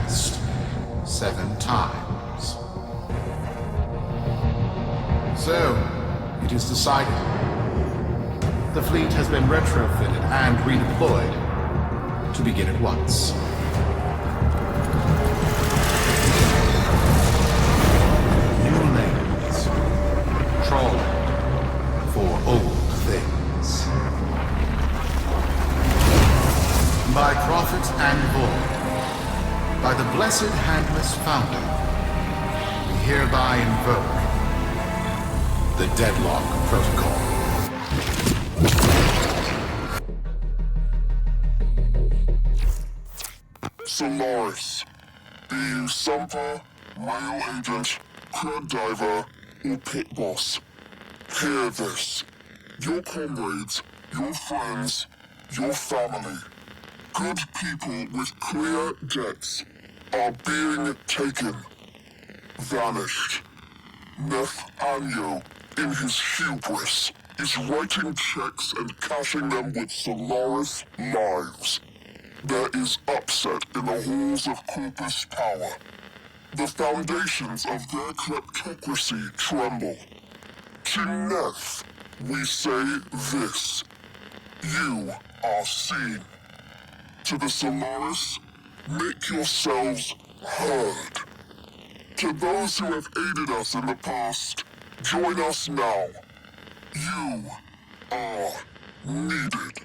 cast 7 times. So, it is decided. The fleet has been retrofitted and redeployed to begin at once. New lanes. Trawling for old things. By prophet and void, by the blessed handless founder, we hereby invoke the Deadlock Protocol. Xoris, be you Sumper, Rail Agent, Crud Diver, or Pit Boss. Hear this. Your comrades, your friends, your family, good people with clear debts are being taken, vanished. Nef Anyo, in his hubris, is writing checks and cashing them with Solaris lives. There is upset in the halls of Corpus power. The foundations of their kleptocracy tremble. To Nef, we say this. You are seen. To the Solaris, make yourselves heard. To those who have aided us in the past, join us now. You are needed.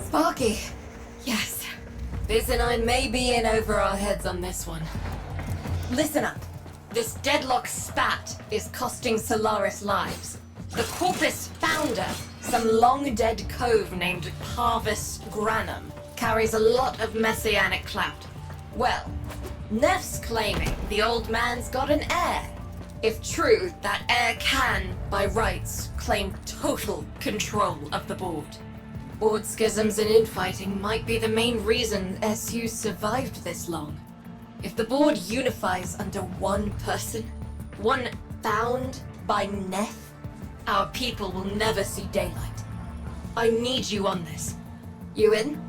Sparky. Yes. Biz and I may be in over our heads on this one. Listen up. This deadlock spat is costing Solaris lives. The Corpus founder, some long-dead cove named Parvos Granum, carries a lot of messianic clout. Well, Nef's claiming the old man's got an heir. If true, that heir can, by rights, claim total control of the board. Board schisms and infighting might be the main reason SU survived this long. If the board unifies under one person, one found by Nef, our people will never see daylight. I need you on this. You in?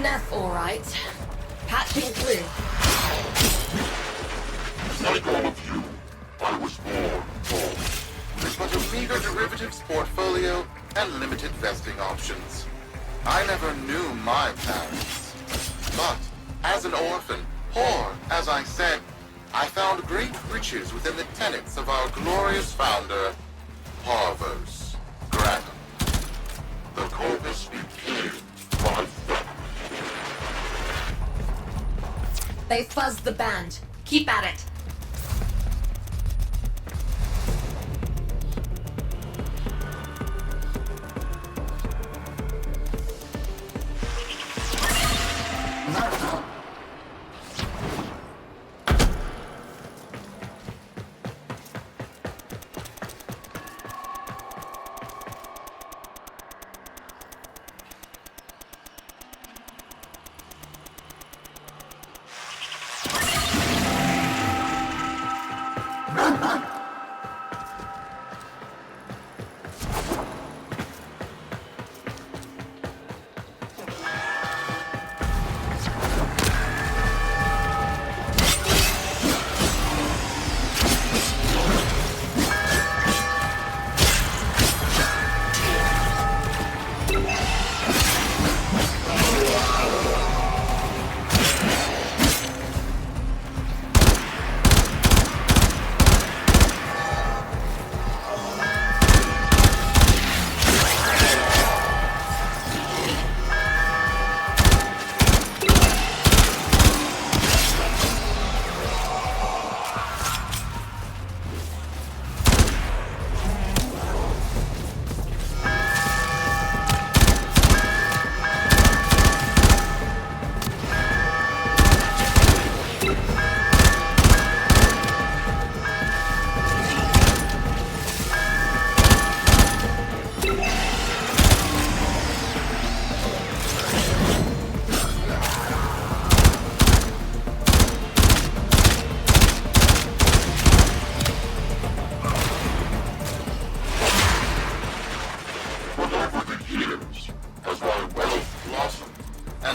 Nef, all right. Patching through. Like all of you, I was born poor. With but a meager derivatives portfolio and limited vesting options. I never knew my parents. But, as an orphan, poor, as I said, I found great riches within the tenets of our glorious founder, Parvos Granum. The Corpus became my family. They fuzzed the band. Keep at it.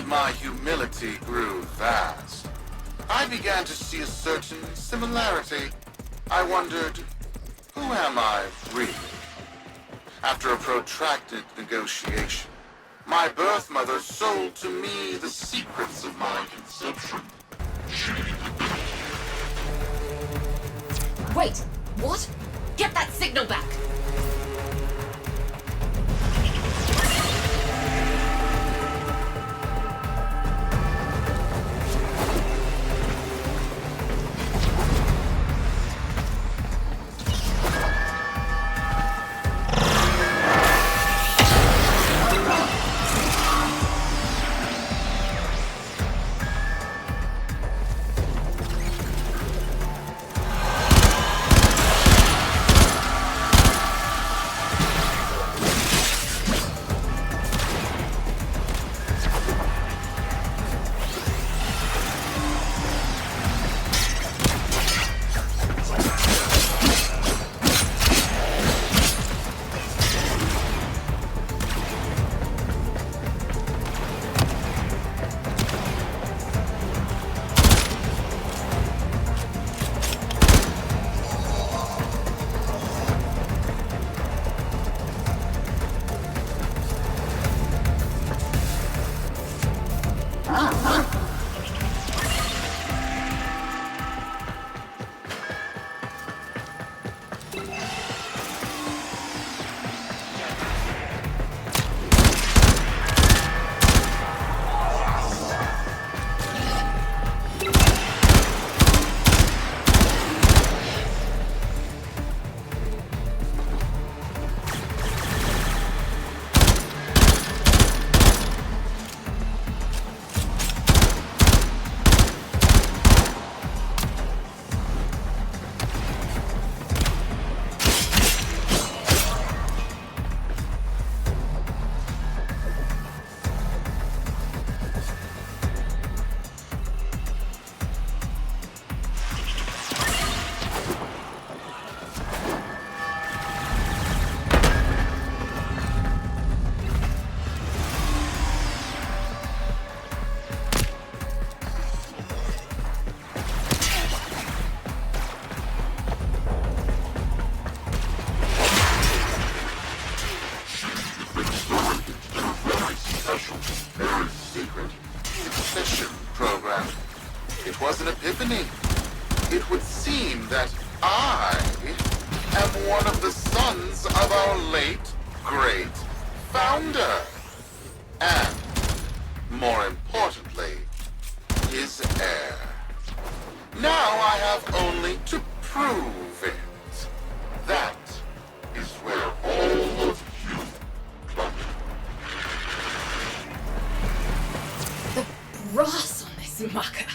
My humility grew vast. I began to see a certain similarity. I wondered, who am I really? After a protracted negotiation, my birth mother sold to me the secrets of my conception. Wait, what? Get that signal back! epiphany. It would seem that I am one of the sons of our late, great founder. And, more importantly, his heir. Now I have only to prove it. That is where all of you come. The brass on this mucker.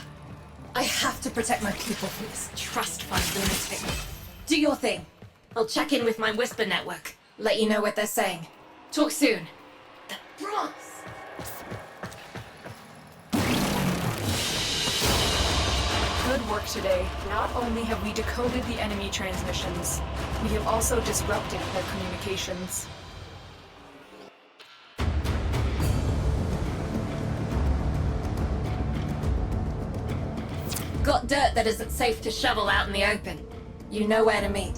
I have to protect my people from this trust fund lunatic. Do your thing. I'll check in with my whisper network. Let you know what they're saying. Talk soon. The brass! Good work today. Not only have we decoded the enemy transmissions, we have also disrupted their communications. Got dirt that isn't safe to shovel out in the open. You know where to meet.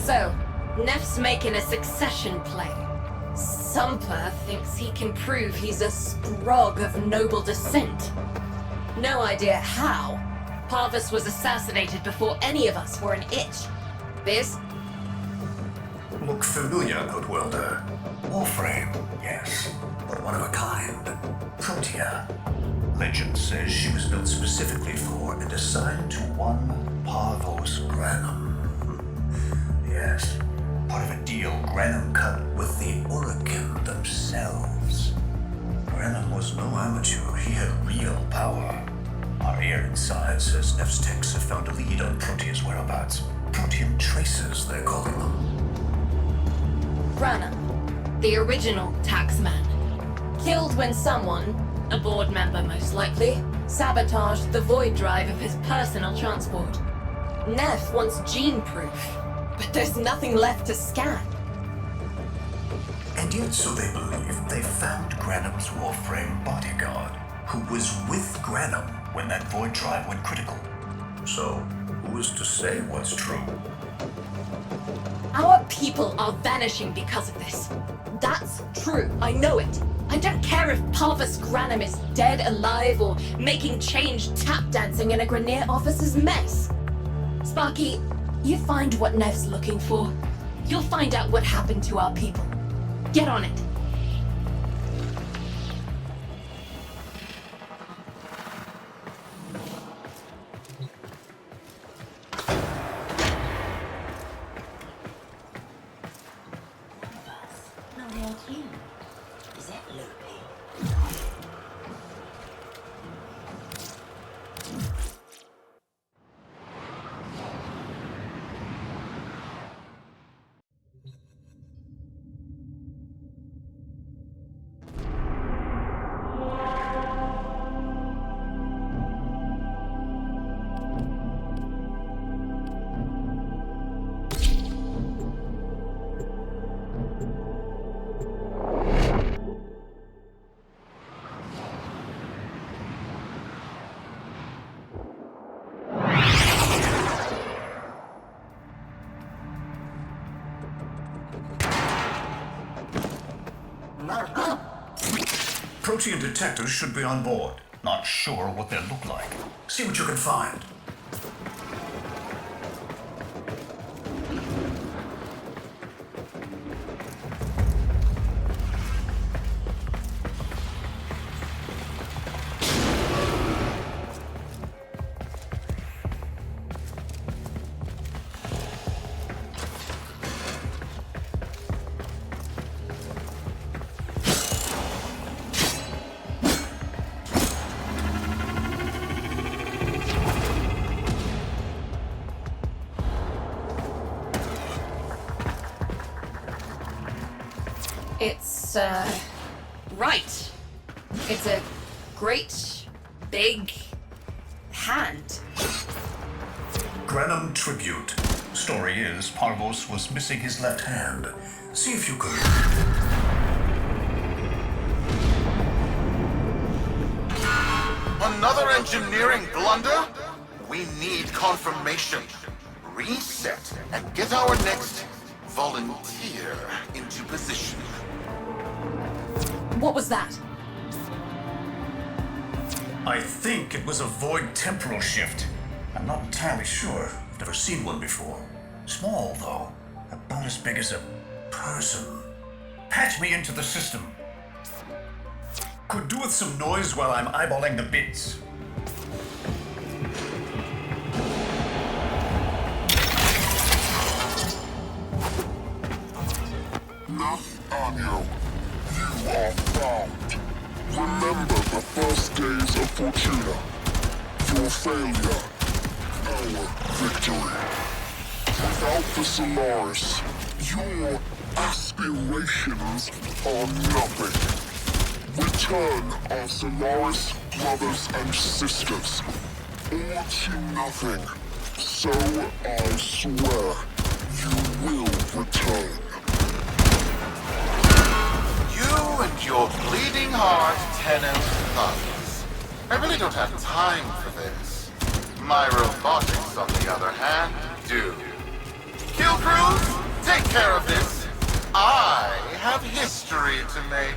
So, Nef's making a succession play. Sumper thinks he can prove he's a sprog of noble descent. No idea how. Parvos was assassinated before any of us were an itch. Biz? Look familiar, Outworlder. Warframe, yes, but one of a kind. Protea. Legend says she was built specifically for and assigned to one Parvos Granum. Yes, part of a deal Granum cut with the Orokin themselves. Granum was no amateur, he had real power. Our ear inside says Nef's techs have found a lead on Protea's whereabouts. Protean tracers, they're calling them. Granum, the original taxman. Killed when someone, a board member most likely, sabotaged the void drive of his personal transport. Nef wants gene proof, but there's nothing left to scan. And yet, so they believe, they found Granum's Warframe bodyguard, who was with Granum when that void drive went critical. So, who is to say what's true? Our people are vanishing because of this. That's true, I know it. I don't care if Parvos Granum is dead, alive, or making change tap dancing in a Grenier officer's mess. Sparky, you find what Nef's looking for. You'll find out what happened to our people. Get on it. Protean detectors should be on board. Not sure what they look like. See what you can find. It's, right. It's a great, big hand. Granum tribute. Story is, Parvos was missing his left hand. See if you could... Another engineering blunder? We need confirmation. Reset and get our next volunteer into position. What was that? I think it was a void temporal shift. I'm not entirely sure. I've never seen one before. Small, though. About as big as a person. Patch me into the system. Could do with some noise while I'm eyeballing the bits. Nef Anyo, you are found. Remember the first days of Fortuna. Your failure, our victory. Without the Solaris, your aspirations are nothing. Return our Solaris brothers and sisters, or to nothing. So I swear, you will return. You and your bleeding heart tenant thugs. I really don't have time for this. My robotics, on the other hand, do. Kill Shield crews, take care of this. I have history to make.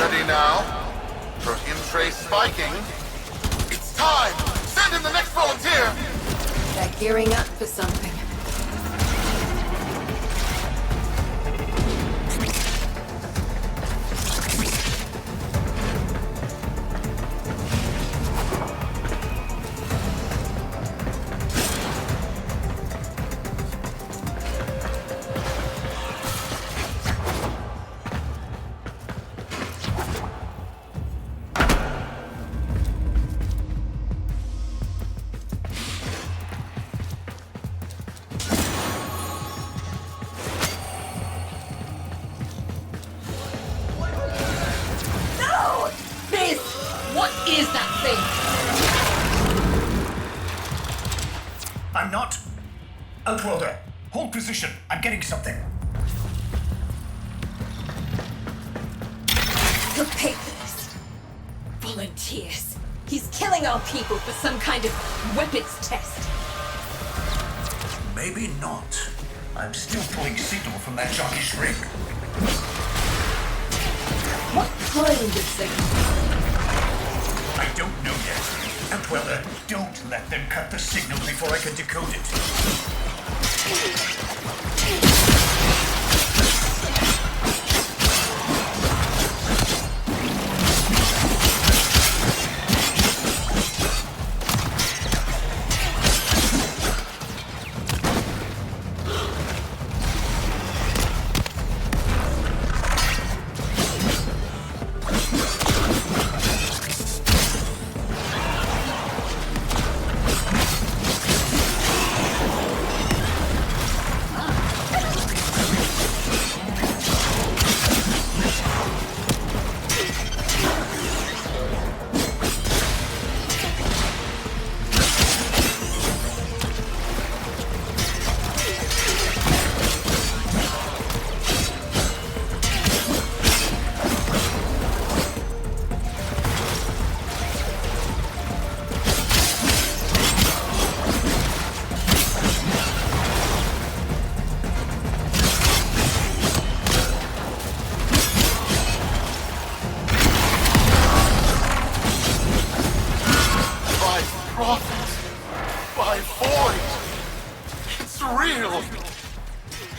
Ready now? Protean trace spiking. It's time! Send in the next volunteer! They're gearing up for something. Is that thing? I'm not. Outworlder, hold position. I'm getting something. He'll pay for this. Volunteers. He's killing our people for some kind of weapons test. Maybe not. I'm still pulling signal from that jockey's ring. What kind of signal? I don't know yet. Outworlder, don't let them cut the signal before I can decode it.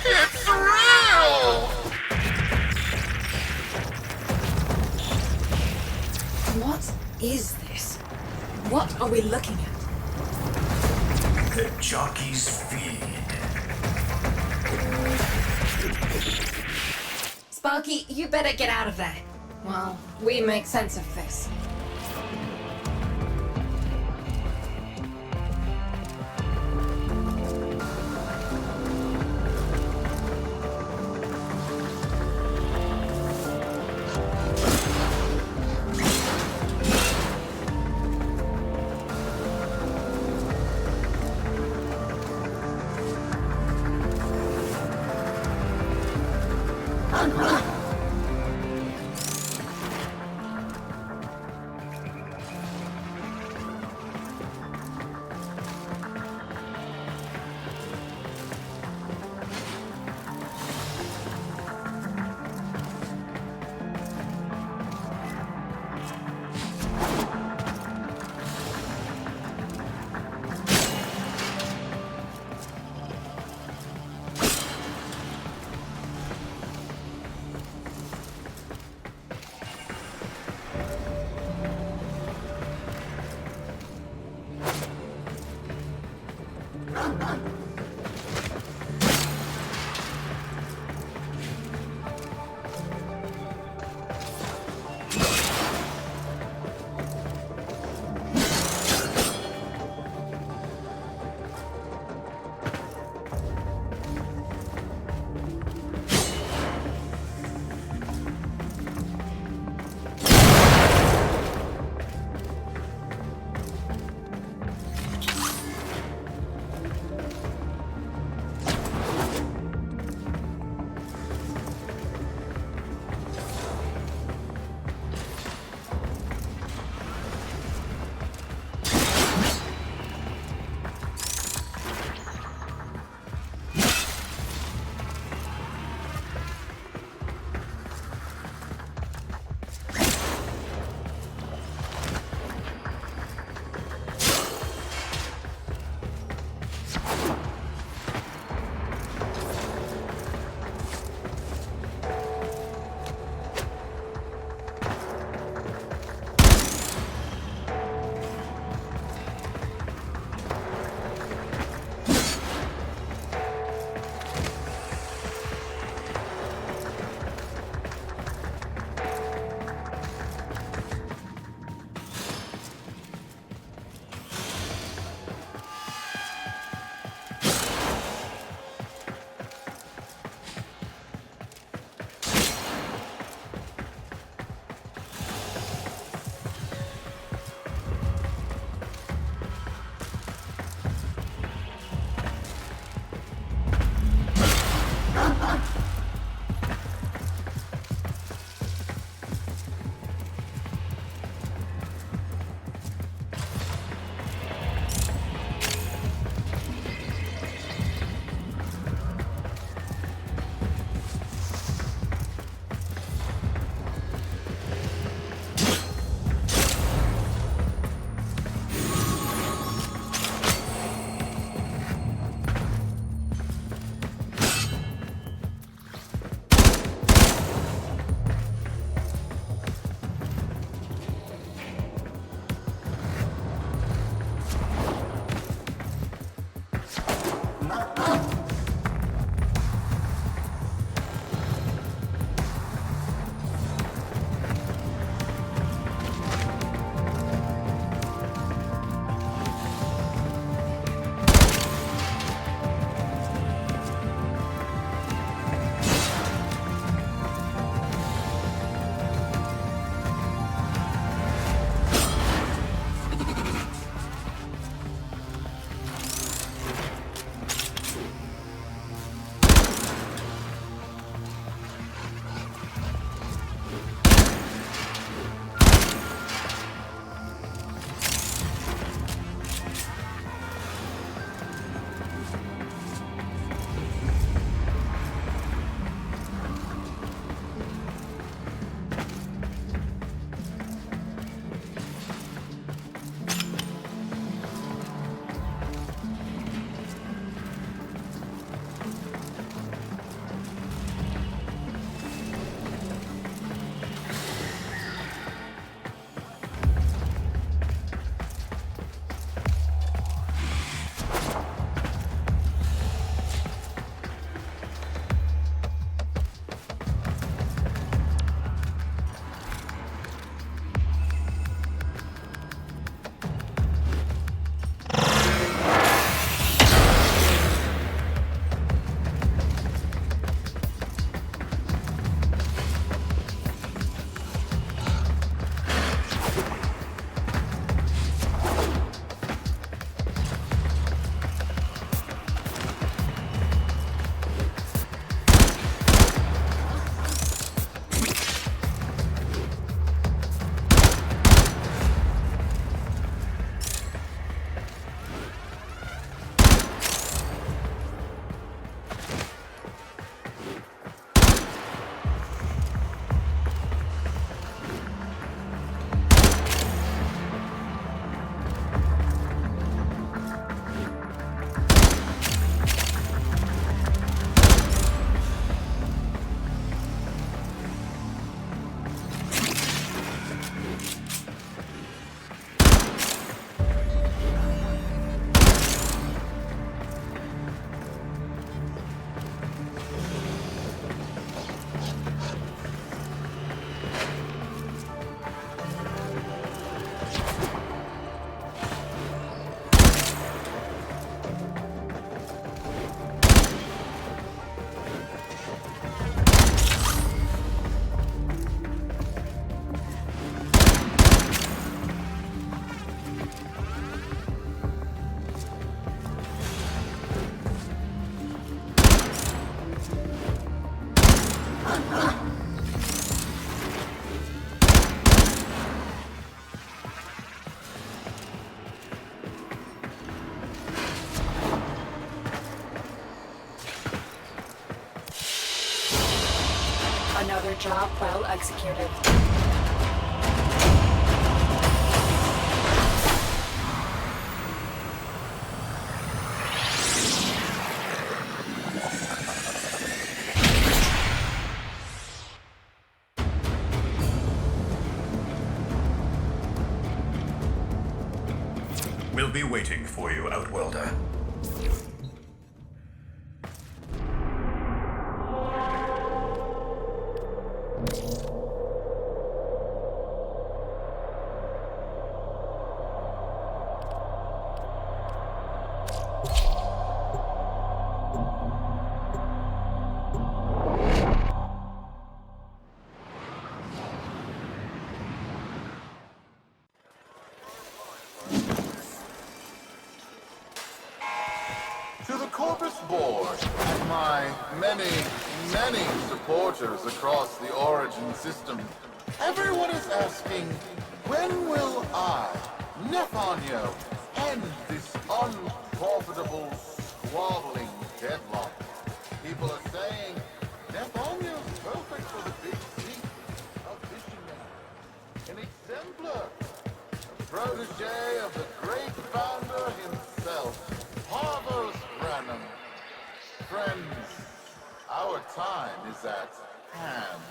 It's real! What is this? What are we looking at? The jockey's feed. Sparky, you better get out of there. Well, we make sense of this. Another job well executed. We'll be waiting for you, Outworlder. To the Corpus board and my many supporters across the Origin system, everyone is asking, when will I, Nef Anyo, end this unprofitable, squabbling deadlock? People are saying, Nef Anyo's perfect for the big seat of visionary, an exemplar, a protege of the great founder himself, Parvos Granum. Friends, our time is at hand.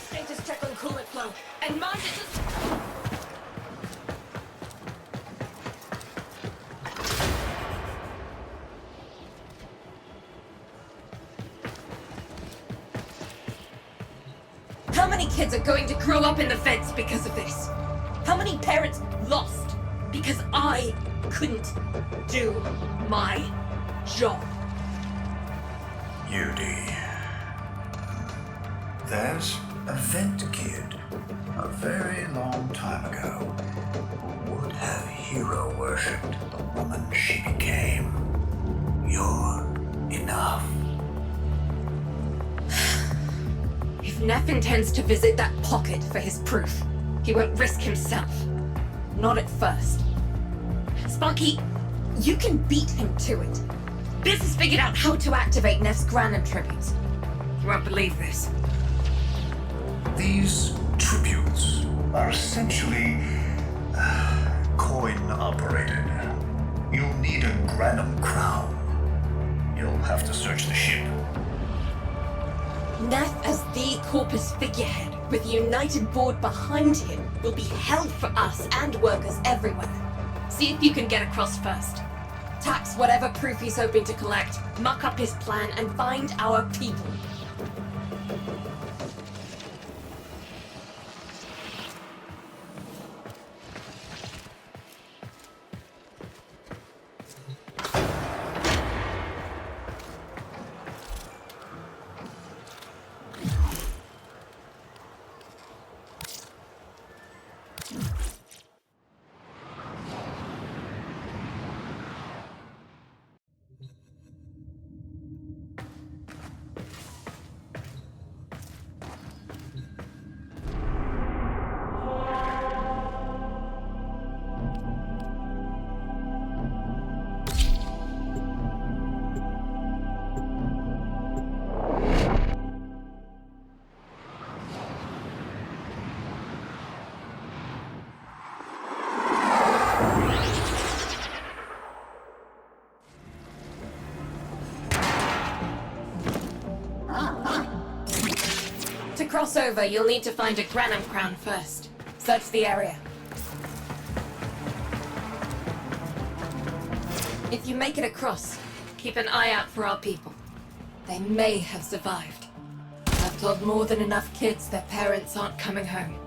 Status check on coolant flow. And mind it just... How many kids are going to grow up in the feds because of this? How many parents lost because I couldn't do my job? UD. There's a vent kid, a very long time ago, who would have hero worshipped the woman she became. You're enough. If Nef intends to visit that pocket for his proof, he won't risk himself. Not at first. Sparky, you can beat him to it. Biz has figured out how to activate Nef's Granum tributes. You won't believe this. These tributes are essentially coin-operated. You'll need a Granum crown. You'll have to search the ship. Nef as the Corpus figurehead, with a united board behind him, will be hell for us and workers everywhere. See if you can get across first. Tax whatever proof he's hoping to collect, muck up his plan, and find our people. To cross over, you'll need to find a Granum crown first. Search the area. If you make it across, keep an eye out for our people. They may have survived. I've told more than enough kids their parents aren't coming home.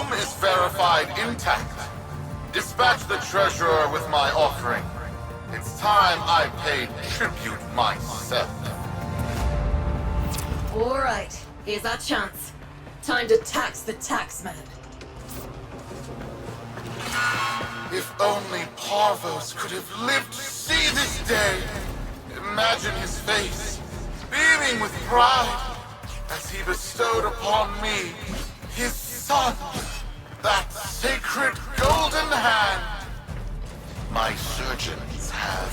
room is verified intact. Dispatch the treasurer with my offering. It's time I paid tribute myself. Alright, here's our chance. Time to tax the taxman. If only Parvos could have lived to see this day. Imagine his face, beaming with pride, as he bestowed upon me, his son, that sacred golden hand. My surgeons have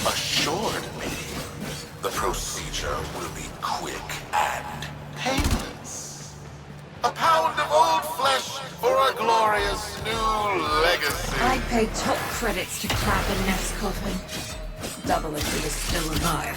assured me the procedure will be quick and painless. A pound of old flesh for a glorious new legacy. I paid top credits to clap in Nef's coffin. Double if he was still alive.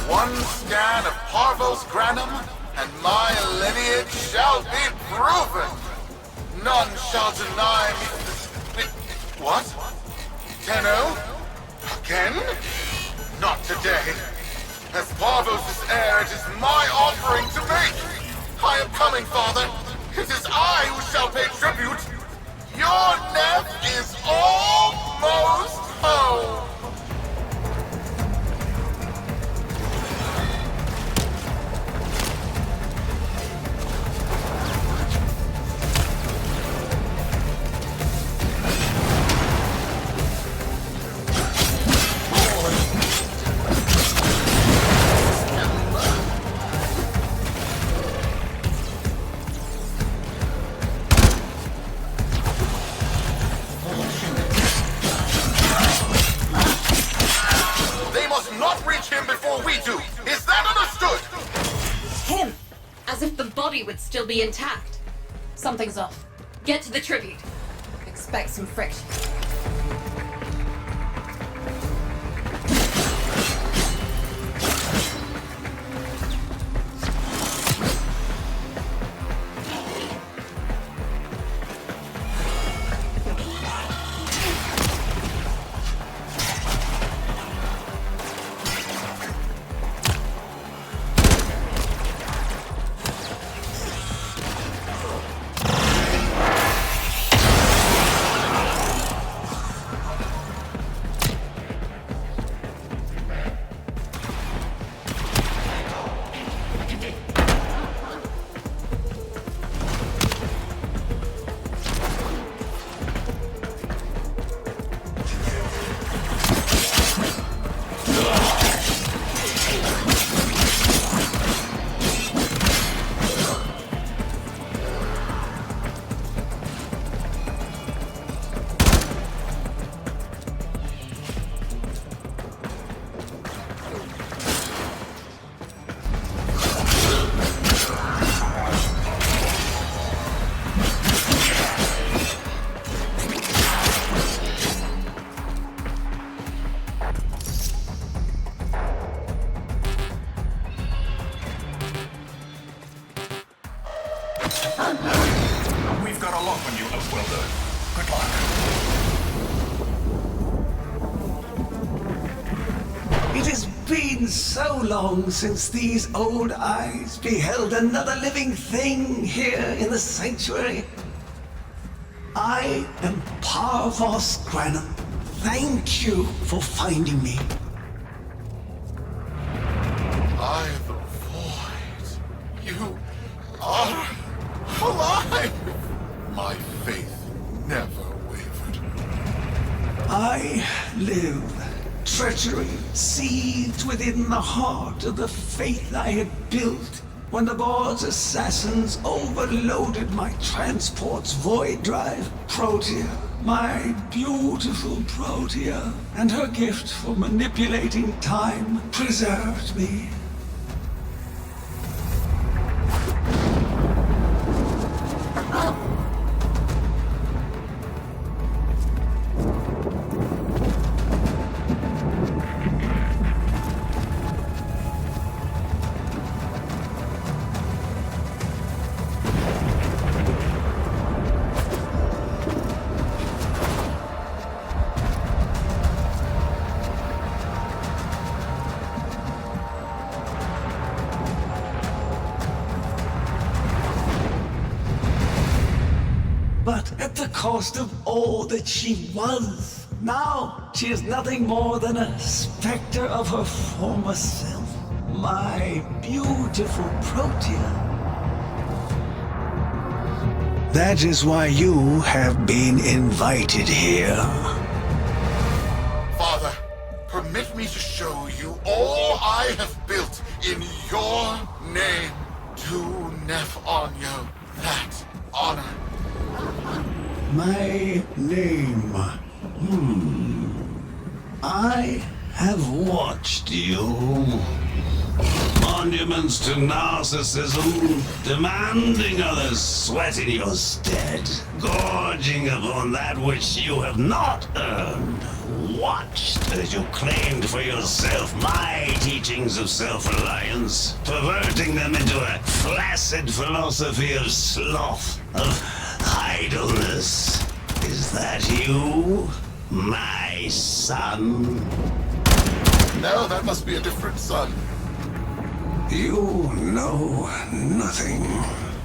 One scan of Parvos Granum, and my lineage shall be proven. None shall deny me. What? Tenno? Again? Not today. As Parvos' heir, it is my offering to make. I am coming, father. It is I who shall pay tribute. Your Nef is almost home. Would still be intact. Something's off. Get to the tribute. Expect some friction. We've got a lock on you, Upwelder. Good luck. It has been so long since these old eyes beheld another living thing here in the sanctuary. I am Parvos Granum. Thank you for finding me. I the void. You are alive! My faith never wavered. I live. Treachery seethed within the heart of the faith I had built when the board's assassins overloaded my transport's void drive. Protea, my beautiful Protea, and her gift for manipulating time preserved me. at the cost of all that she was. Now, she is nothing more than a specter of her former self. My beautiful Protea. That is why you have been invited here. Father, permit me to show you all I have built in your name. To Nef Anyo, that honor. My name. I have watched you. Monuments to narcissism, demanding others sweat in your stead, gorging upon that which you have not earned. Watched as you claimed for yourself my teachings of self-reliance, perverting them into a flaccid philosophy of sloth, of idleness. Is that you, my son? No, that must be a different son. You know nothing,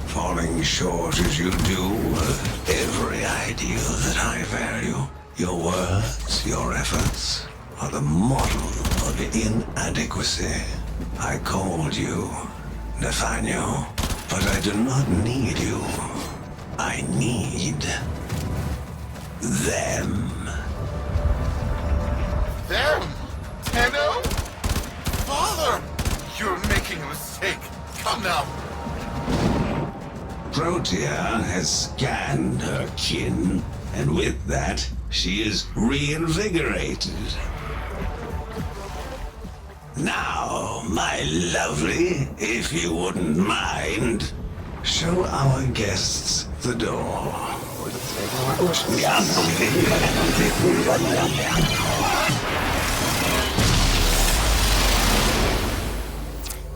falling short as you do of every ideal that I value. Your words, your efforts, are the model of inadequacy. I called you Nef Anyo, but I do not need you. I need them. Them? Tenno? Father! You're making a mistake. Come now. Protea has scanned her kin, and with that, she is reinvigorated. Now, my lovely, if you wouldn't mind, show our guests the door.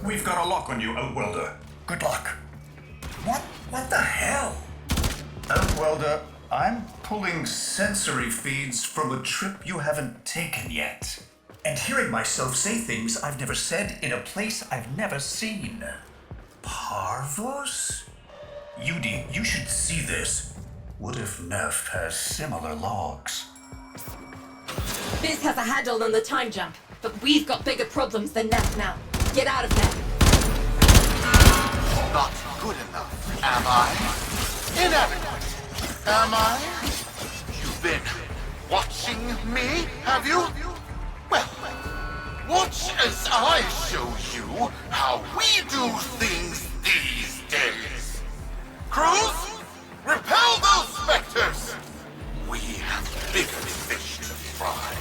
We've got a lock on you, Outwelder. Good luck. What the hell? Outwelder, I'm pulling sensory feeds from a trip you haven't taken yet. And hearing myself say things I've never said in a place I've never seen. Parvos? Yudi, you should see this. What if Nef has similar logs? Biz has a handle on the time jump, but we've got bigger problems than Nef now. Get out of there. Not good enough, am I? Inadequate, am I? You've been watching me, have you? Well, watch as I show you how we do things these days. Crews, repel those specters! We have bigger fish to fry.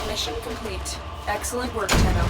Mission complete. Excellent work, Tenno.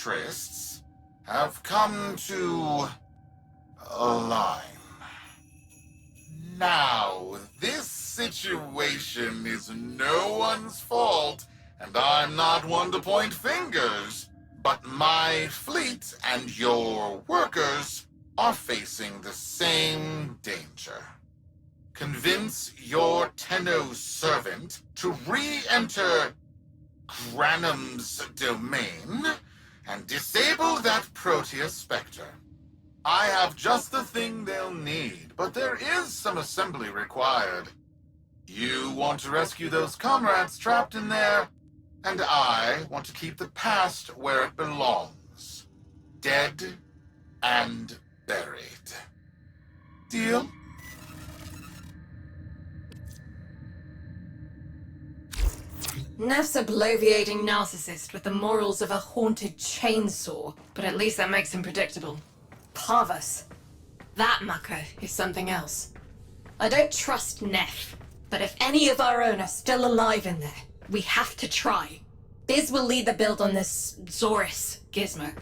interests have come to align. Now, this situation is no one's fault, and I'm not one to point fingers, but my fleet and your workers are facing the same danger. Convince your Tenno servant to re-enter Granum's domain and disable that Protea Spectre. I have just the thing they'll need, but there is some assembly required. You want to rescue those comrades trapped in there, and I want to keep the past where it belongs. Dead and buried. Deal? Nef's a bloviating narcissist with the morals of a haunted chainsaw, but at least that makes him predictable. Parvos. That mucker is something else. I don't trust Nef, but if any of our own are still alive in there, we have to try. Biz will lead the build on this Xoris gizmo.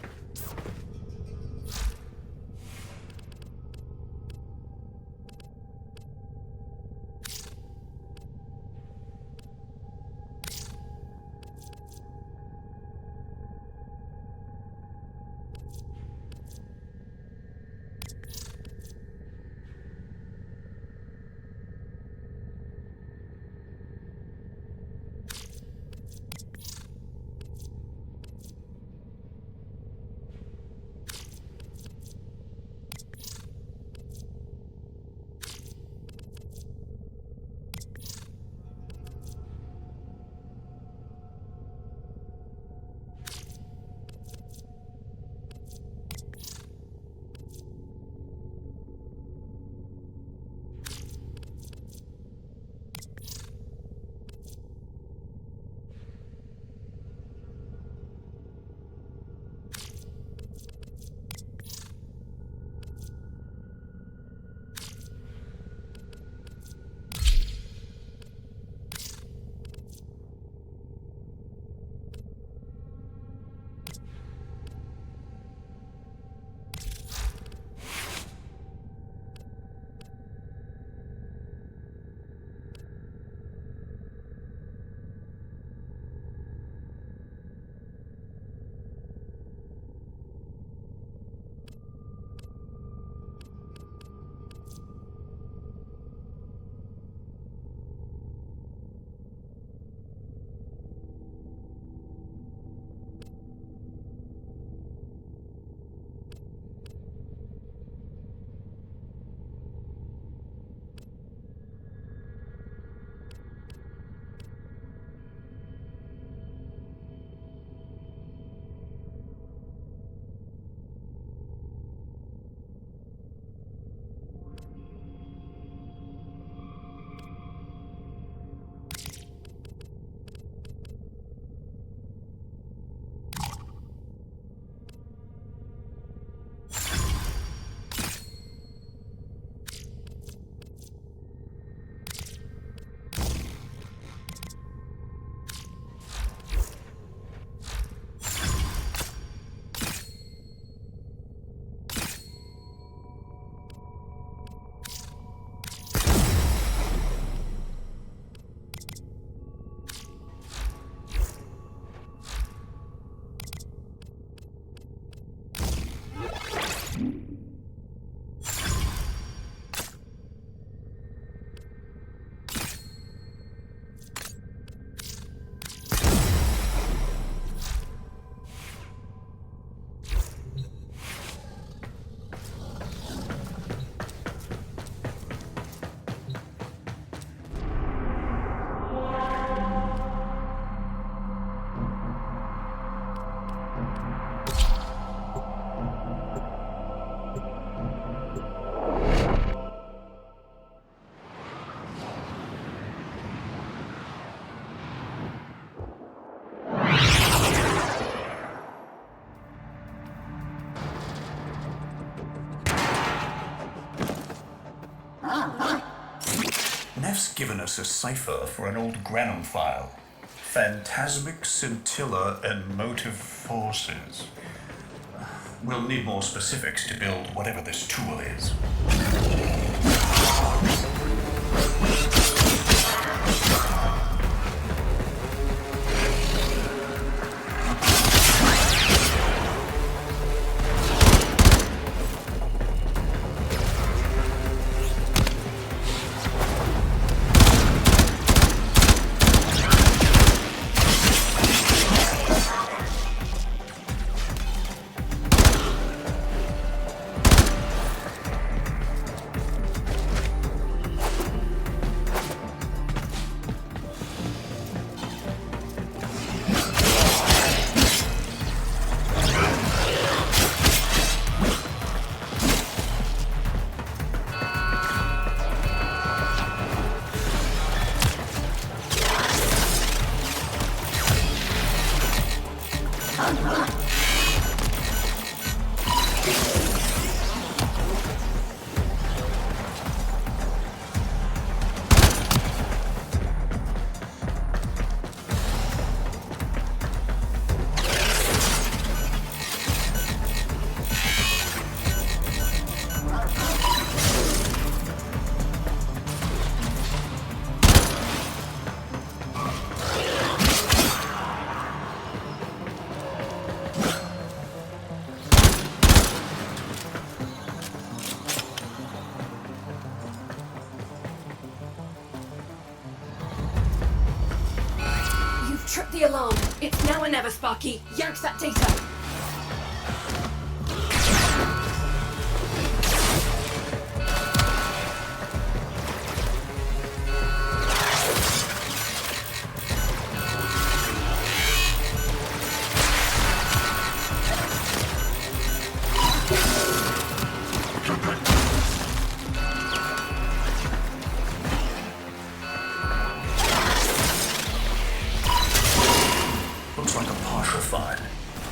Nef's given us a cipher for an old Granum file. Phantasmic scintilla and motive forces. we'll need more specifics to build whatever this tool is. Trip the alarm. It's now or never, Sparky. Yank that data.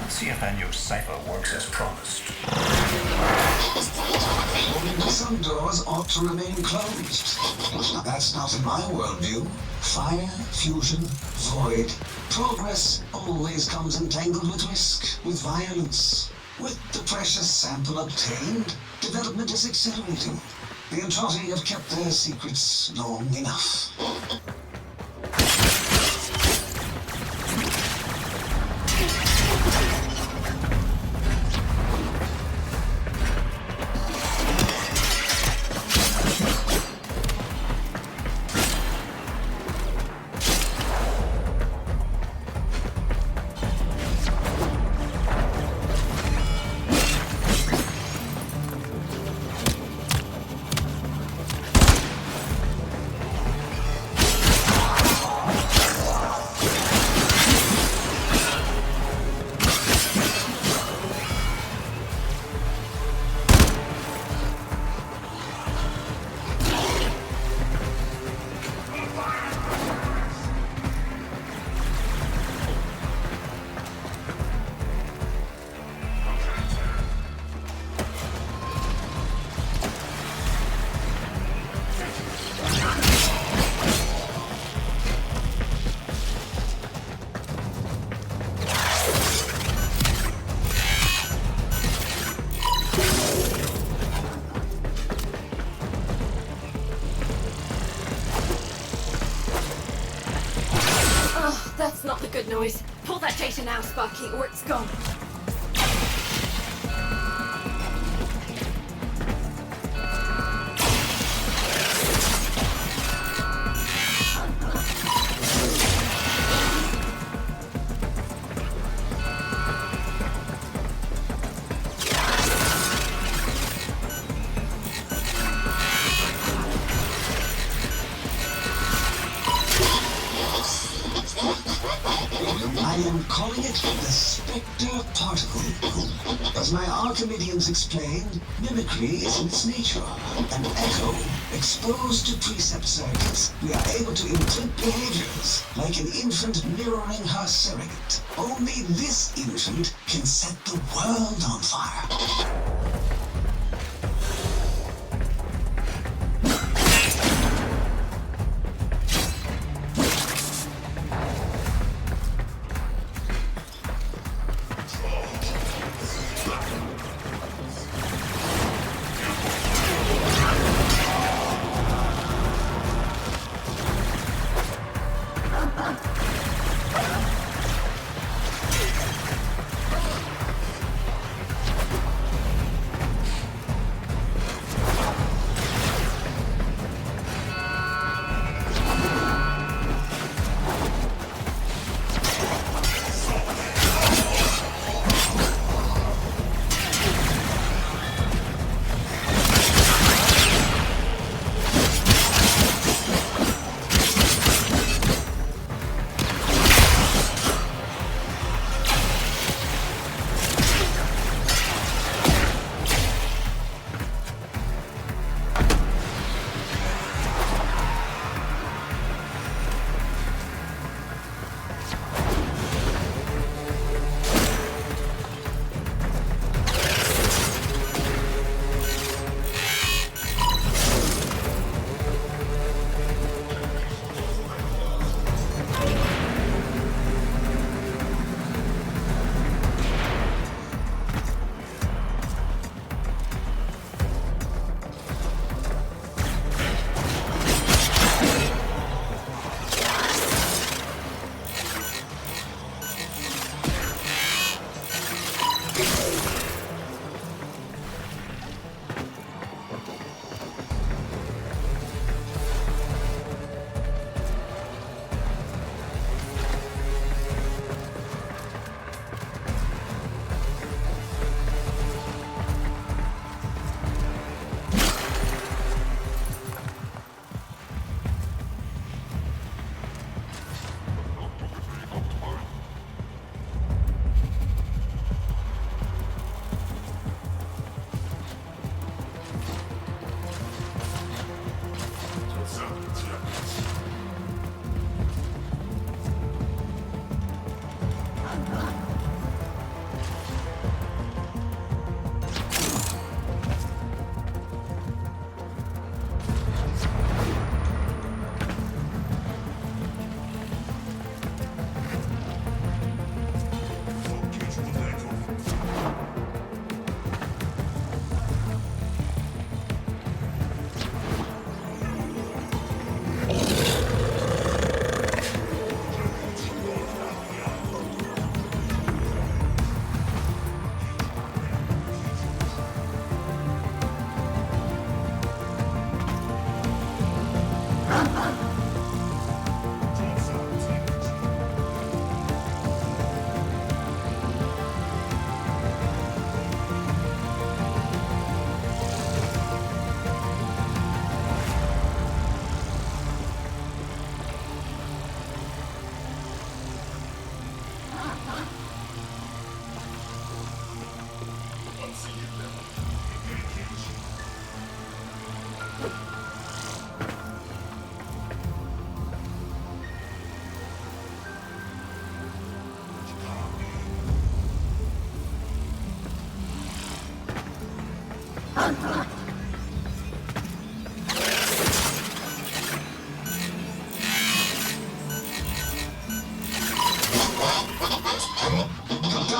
See if Anyo's cipher works as promised. Some doors ought to remain closed. That's not in my worldview. Fire, fusion, void. Progress always comes entangled with risk, with violence. With the precious sample obtained, development is accelerating. The Entrati have kept their secrets long enough. That's not the good noise. Pull that data now, Sparky, or it's gone. I am calling it the Spectre Particle. As my Archimedeans explained, mimicry is in its nature. An echo, exposed to precept circuits, we are able to imprint behaviors, like an infant mirroring her surrogate. Only this infant can set the world on fire.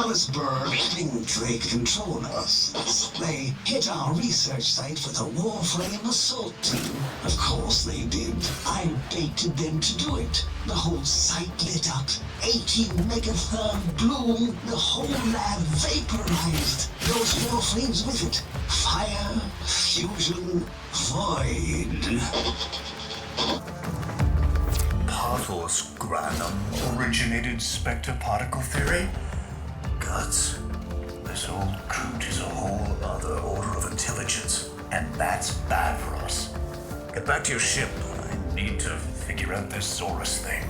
Dallasburg think they control us. They hit our research site with a Warframe assault team. Of course they did. I baited them to do it. The whole site lit up. 80 megatherm bloom. The whole lab vaporized. Those Warframes with it. Fire, fusion, void. Parvos Granum originated spectre particle theory? Guts. This old coot is a whole other order of intelligence, and that's bad for us. Get back to your ship. I need to figure out this Xoris thing.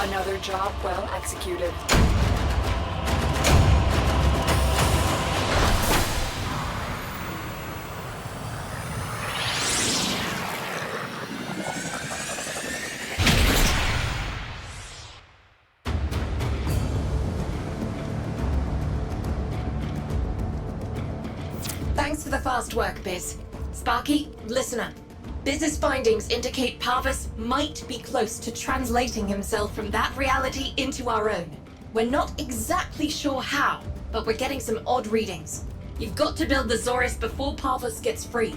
Another job well executed. Thanks for the fast work, Biz. Sparky, listen up. Biz's findings indicate Parvos might be close to translating himself from that reality into our own. We're not exactly sure how, but we're getting some odd readings. You've got to build the Xoris before Parvos gets free.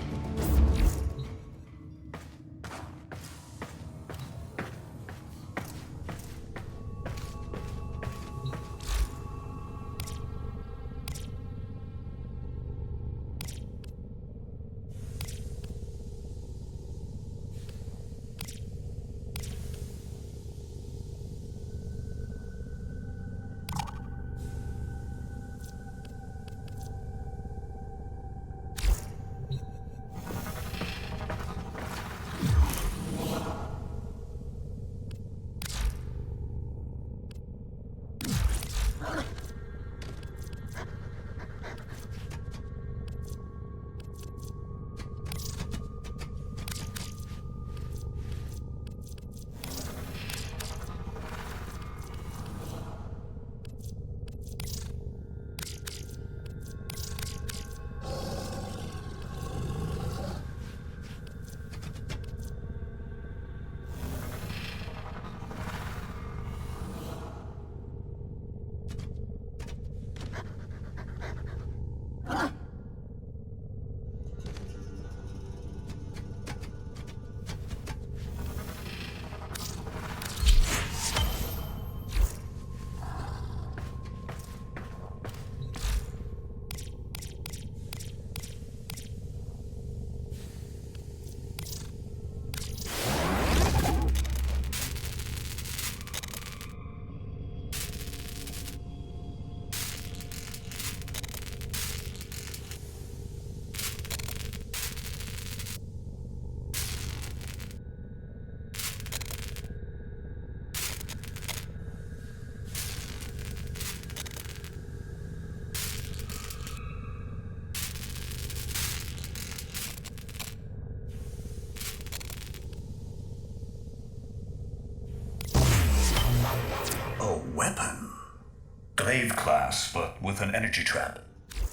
glaive class, but with an energy trap.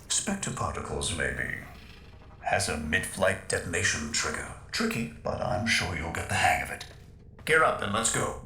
Spectre particles, maybe. Has a mid-flight detonation trigger. Tricky, but I'm sure you'll get the hang of it. Gear up and let's go.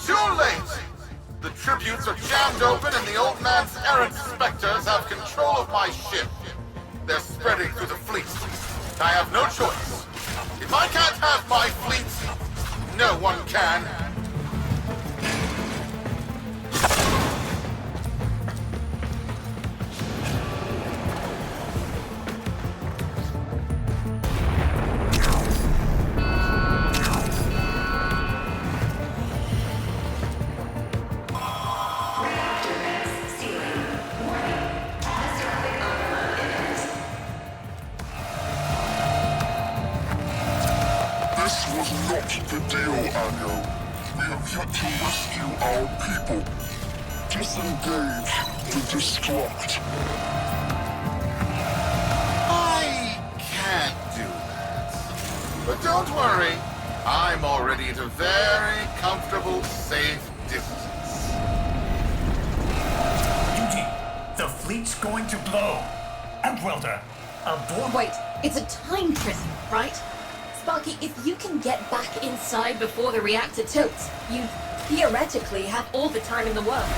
Too late! The tributes are jammed open and the old man's errant specters have control of my ship. They're spreading through the fleet. I have no choice. If I can't have my fleet, no one can. The deal, Anyo. We have yet to rescue our people. Disengage to destruct. I can't do that. But don't worry. I'm already at a very comfortable, safe distance. Duty, the fleet's going to blow. Welder, aboard. Wait, it's a time prison, right? Sparky, if you can get back inside before the reactor tilts, you theoretically have all the time in the world.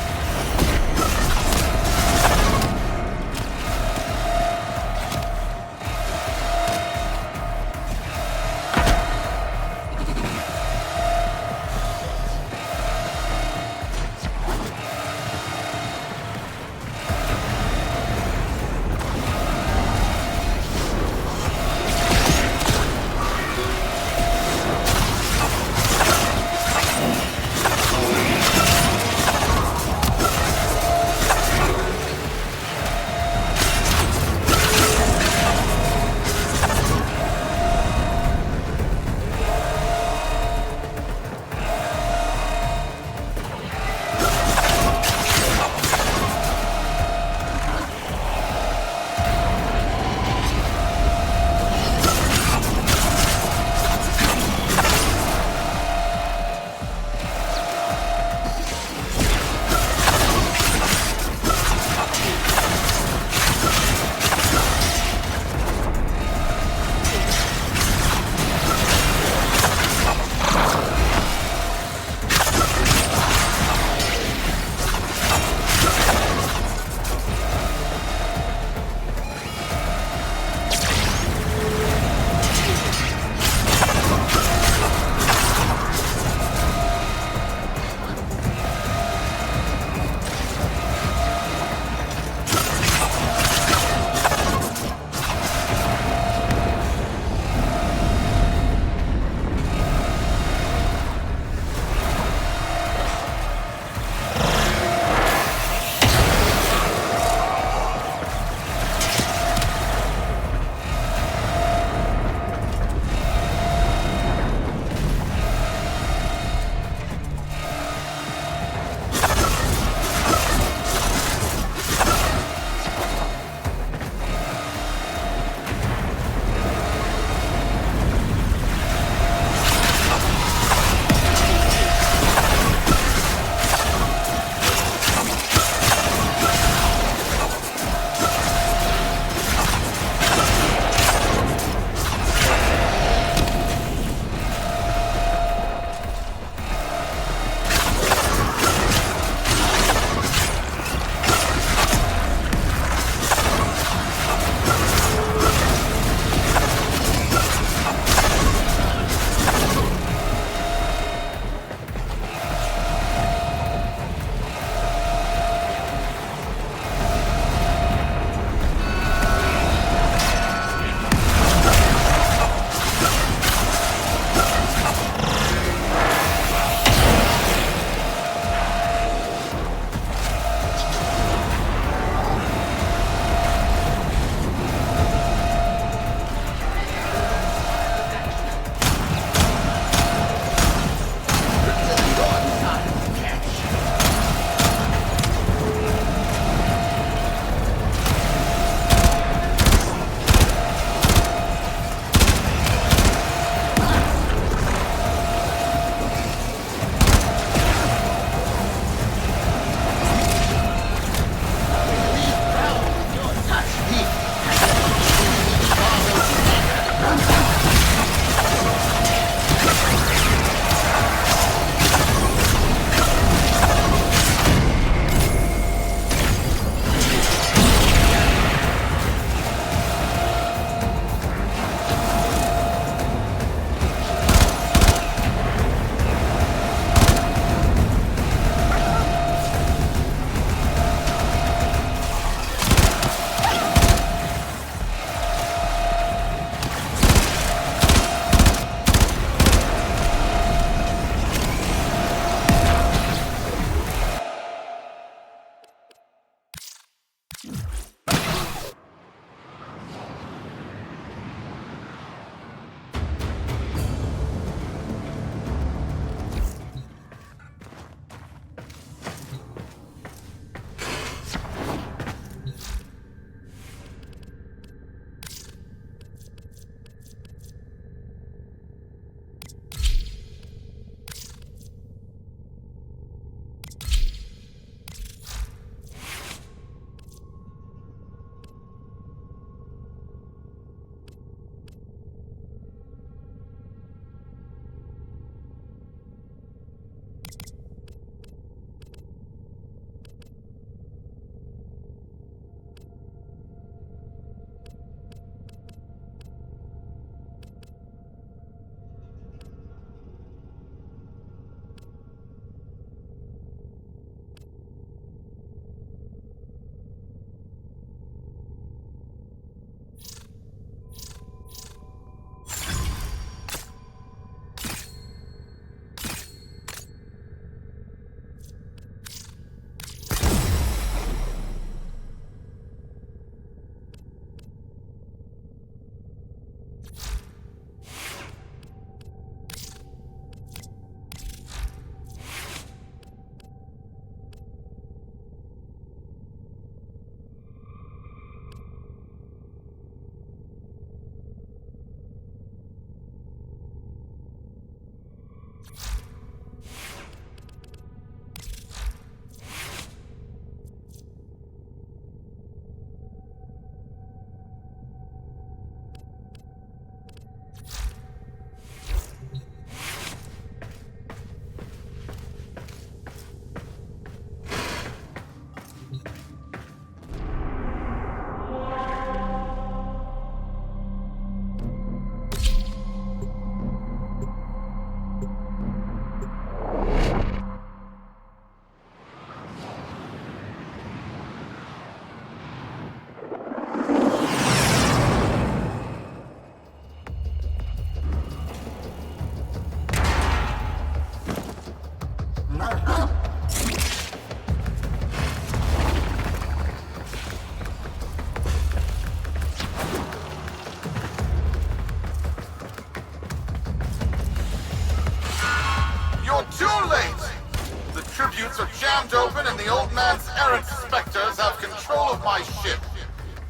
tributes are jammed open and the old man's errant specters have control of my ship.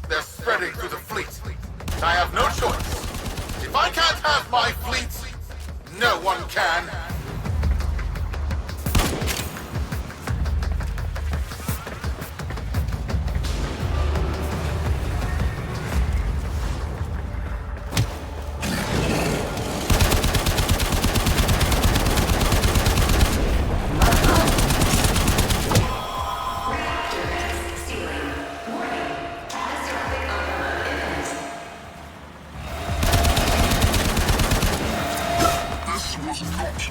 They're spreading through the fleet. I have no choice. If I can't have my fleet, no one can.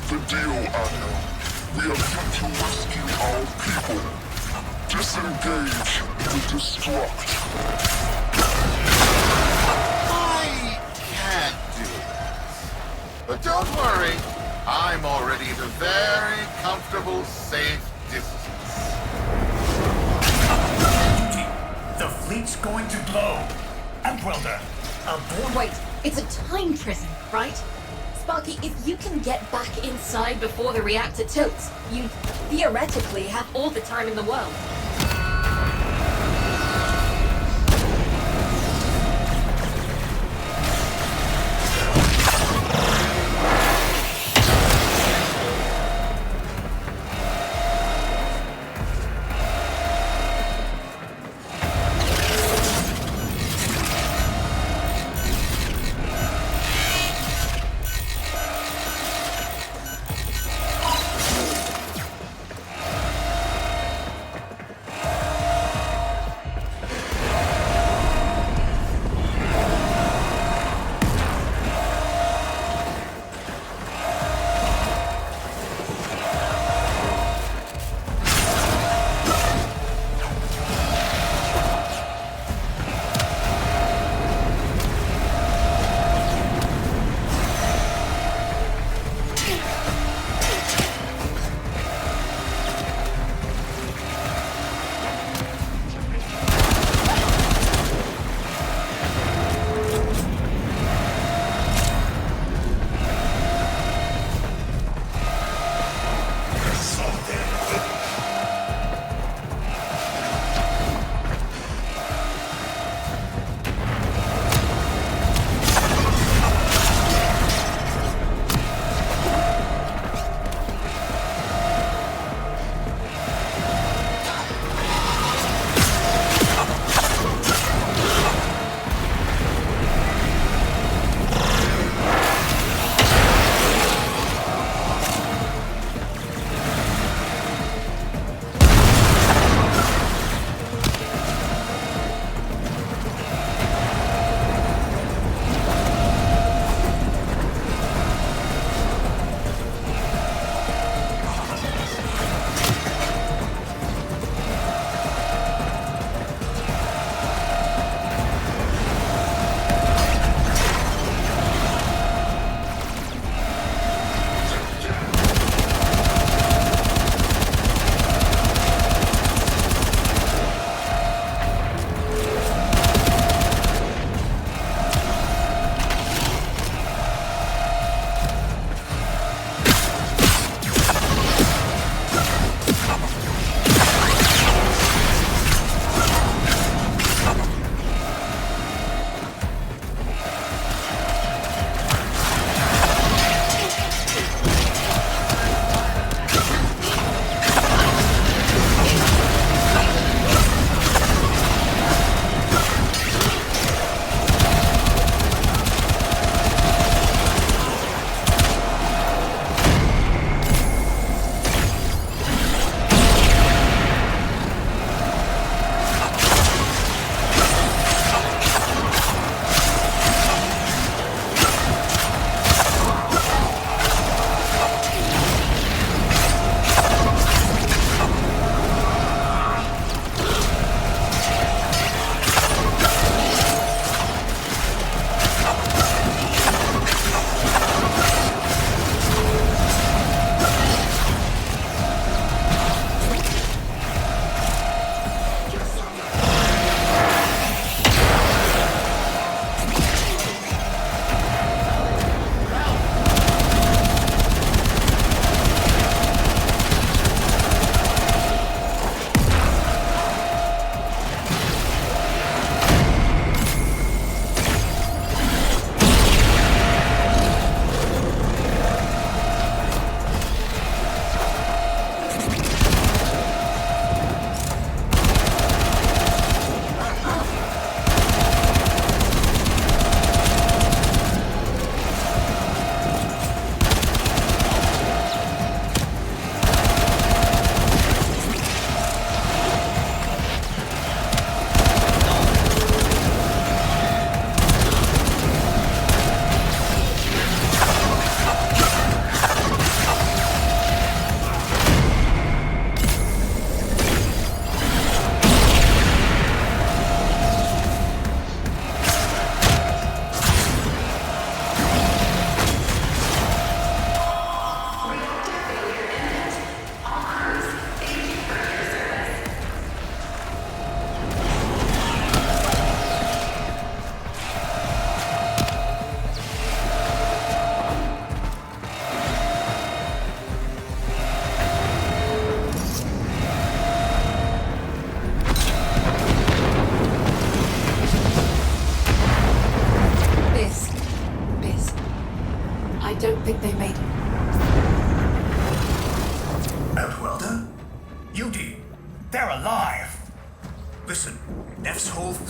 The deal, Anyo. We are here to rescue our people. Disengage and destruct. I can't do it. But don't worry, I'm already at a very comfortable, safe distance. The fleet's going to blow. Welder, aboard. Wait, it's a time prison, right? Sparky, if you can get back inside before the reactor tilts, you theoretically have all the time in the world.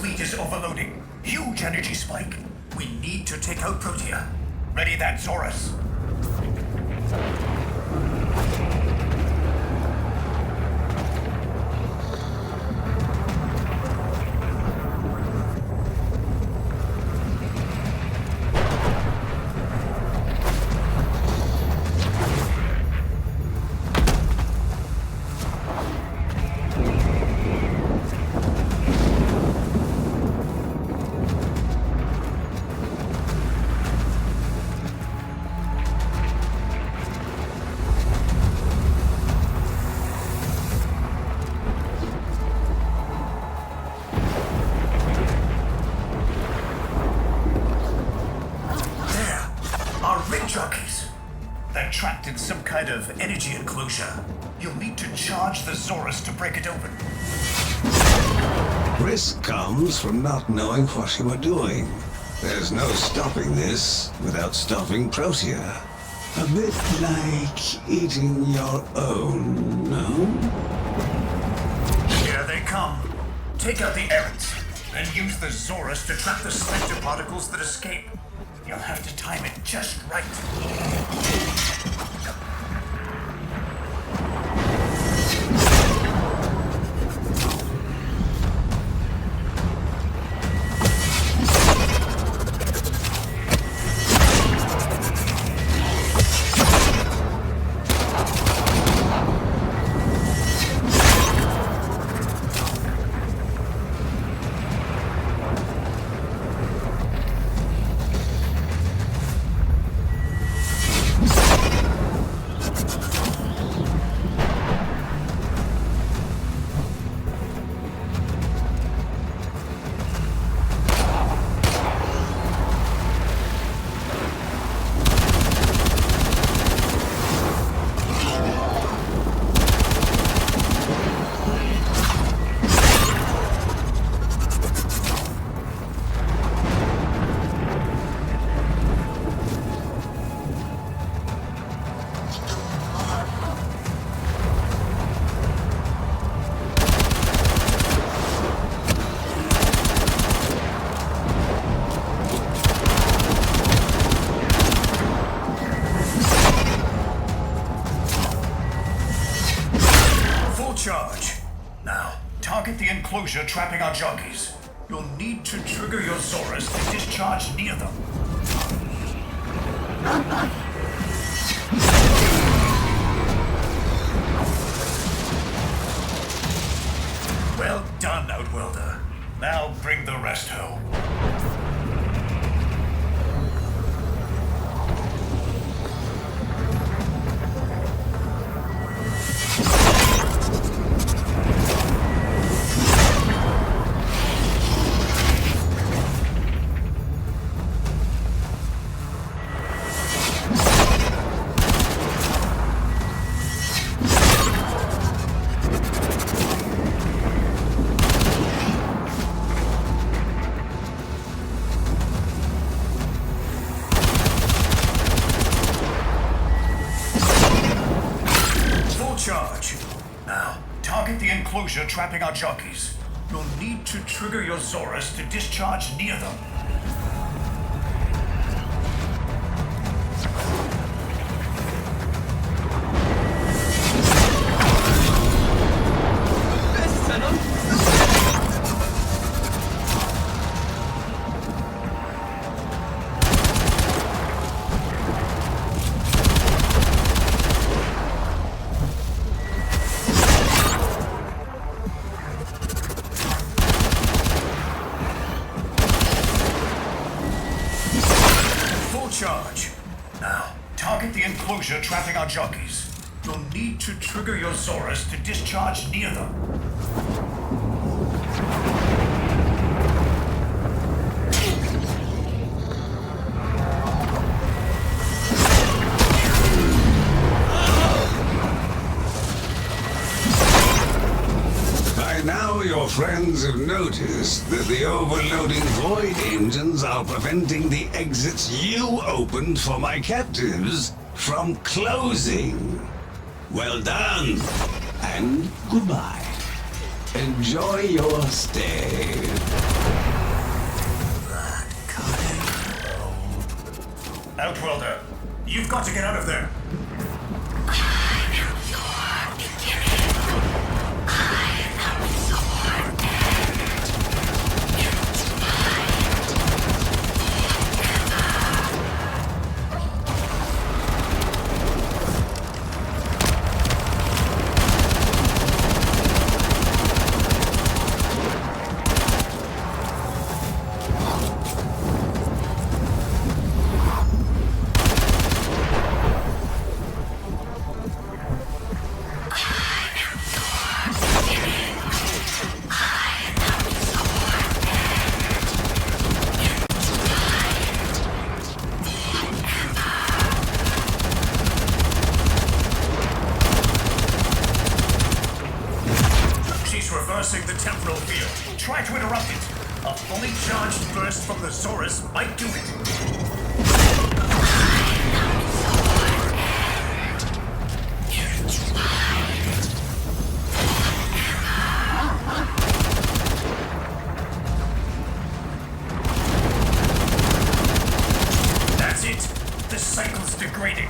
fleet is overloading. Huge energy spike. We need to take out Protea. Ready that, Xoris. Jockeys. They're trapped in some kind of energy enclosure. You'll need to charge the Xoris to break it open. Risk comes from not knowing what you are doing. There's no stopping this without stopping Protea. A bit like eating your own, no? Here they come. Take out the errants, then use the Xoris to trap the spectre particles that escape. You'll have to time it just right. Charge. Now, target the enclosure trapping our jockeys. You'll need to trigger your Xoris to discharge near them. Well done, Outworlder. Now bring the rest home. Charge. Now, target the enclosure trapping our jockeys. You'll need to trigger your Xoris to discharge near them. Charge. Now, target the enclosure trapping our jockeys. You'll need to trigger your Xoris to discharge near them. Now your friends have noticed that the overloading void engines are preventing the exits you opened for my captives from closing. Well done, and goodbye. Enjoy your stay. Outworlder, you've got to get out of there. Reversing the temporal field. Try to interrupt it. A fully charged burst from the Xoris might do it. That's it. The cycle's degrading.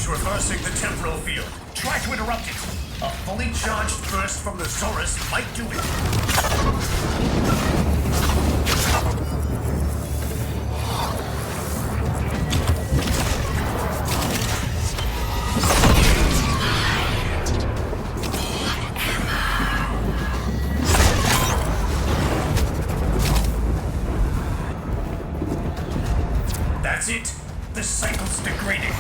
Reversing the temporal field. Try to interrupt it. A fully charged burst from the Xoris might do it. That's it. The cycle's degrading.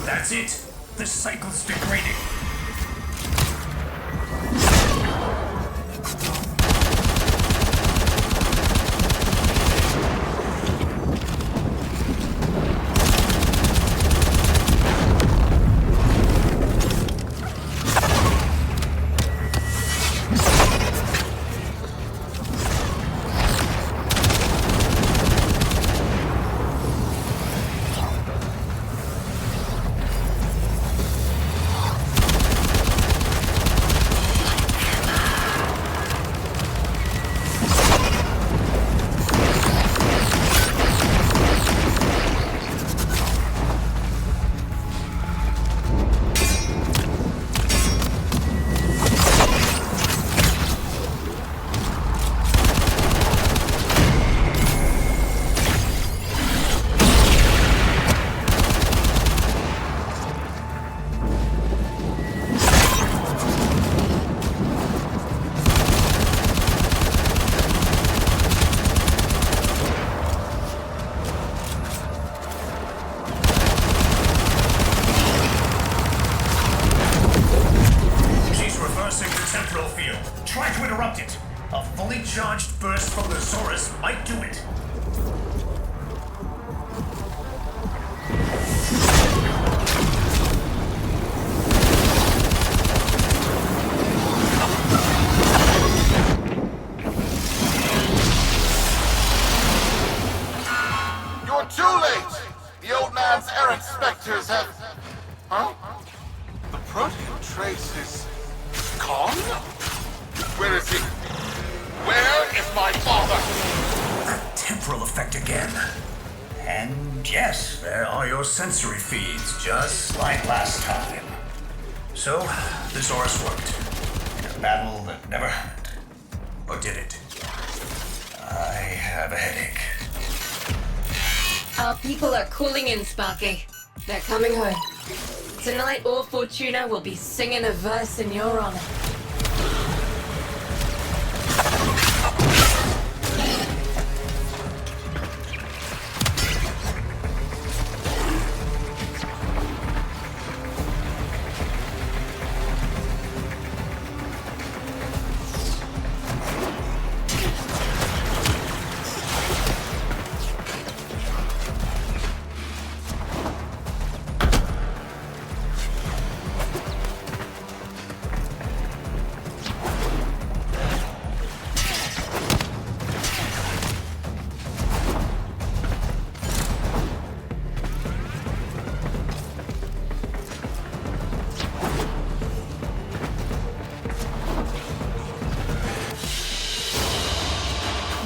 That's it. The cycle's degrading. Try to interrupt it. A fully charged burst from the Xoris might do it. temporal effect again. And yes, there are your sensory feeds, just like last time. So, the Xoris worked. In a battle that never happened. Or did it? I have a headache. Our people are calling in, Sparky. They're coming home. Tonight, all Fortuna will be singing a verse in your honor.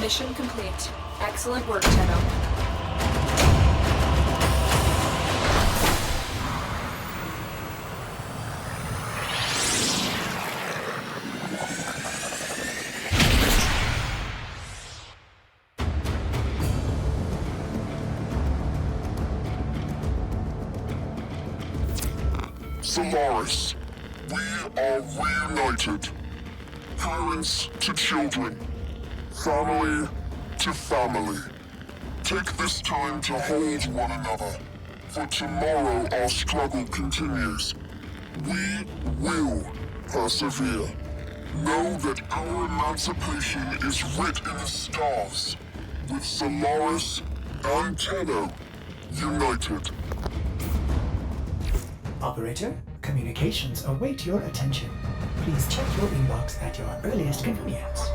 Mission complete. Excellent work, Tenno. Solaris, we are reunited. Parents to children. Family to family. Take this time to hold one another, for tomorrow our struggle continues. We will persevere. Know that our emancipation is writ in the stars, with Solaris and Tenno united. Operator, communications await your attention. Please check your inbox at your earliest convenience.